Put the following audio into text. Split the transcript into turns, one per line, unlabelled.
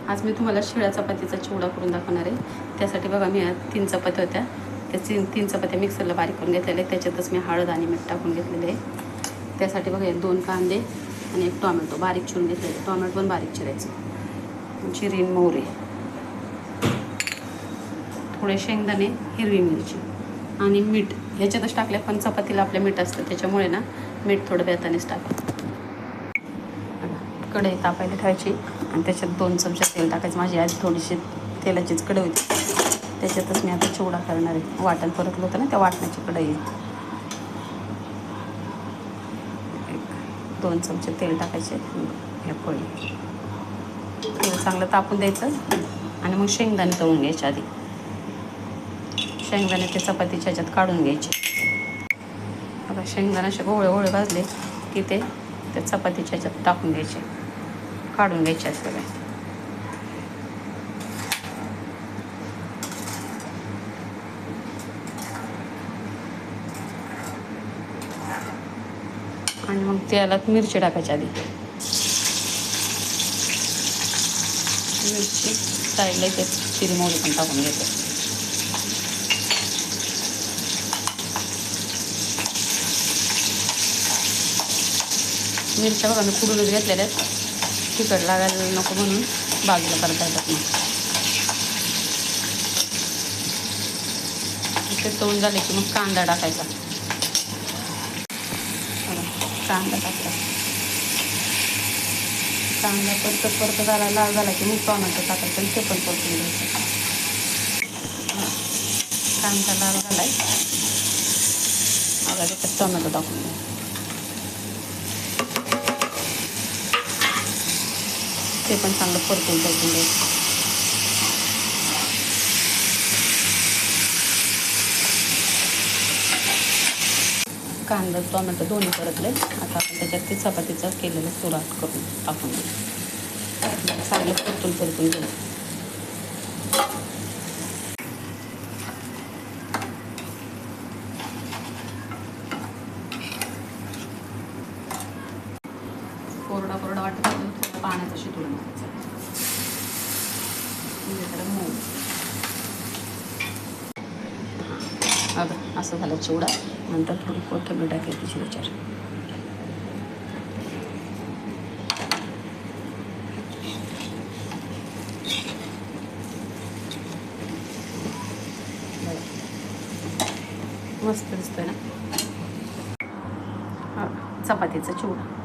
आज मी तुम्हाला शिळ्या चपातीचा चिवडा करून दाखवणार आहे. त्यासाठी बघा मी 3 चपात्या होत्या, त्या 3 चपात्या मिक्सरला बारीक करून घेतलेल्या आहे. त्याच्यातच मी हळद आणि मीठ टाकून घेतलेले आहे. त्यासाठी बघा 2 कांदे आणि 1 टोमॅटो बारीक चिरून घेतलेले. टोमॅटो पण बारीक चिरायचं. जिरी मोहरी, थोडे शेंगदाणे, हिरवी मिरची आणि मीठ ह्याच्यातच टाकले, पण चपातीला आपल्या मीठ असतं त्याच्यामुळे ना मीठ थोडं बेतानेच टाकलं. कढई तापायला ठेवायची आणि त्याच्यात 2 चमचे तेल टाकायचं. माझी आज थोडीशी तेलाचीच कढई होती, त्याच्यातच मी आता चिवडा करणार आहे. वाटण परतलं होतं ना, त्या वाटणाची कढई. 2 चमचे तेल टाकायचे. या पोळी तेल चांगलं तापून द्यायचं आणि मग शेंगदाणे तळून घ्यायचे. आधी शेंगदाणे ते चपातीच्या ह्याच्यात काढून घ्यायचे. आता शेंगदाणे असे गोळे भाजले की ते त्या चपातीच्या ह्याच्यात टाकून द्यायचे, काढून घ्यायचे सगळे. आणि मग तेलात मिरची टाकायची. आधी मिरची साईडला ते जिरी मोहरी पण टाकून घ्यायचं. मिरच्या बघा मी कुडूनच घेतलेल्या आहेत, तिखट लागायला नको म्हणून बाजूला करता येतात. मग ते तळून झाले की मग कांदा टाकायचा. कांदा टाकला, कांदा परत झाला लाल झाला की मग टोमॅटो टाकायचं आणि ते पण परतून घ्यायचं. कांदा लाल झालाय, आता त्याच्यात टोमॅटो टाकून द्या. ते पण चांगलं परतून द्यायचं. कांदा टोमॅटो दोन्ही परतले. आता आपण त्याच्यात ते चपातीचं केलेलं सुराट करून टाकून चांगलं परतून घ्यायचं. कोरडा वाटत असेल थोडं पाण्याचा शितूळ मारायचा म्हणजे त्याला मऊ. आता असं झालं चिवडा. नंतर थोडी कोथिंबीर टाकायची त्याच्यावर. मस्त दिसतोय ना चपातीचा चिवडा.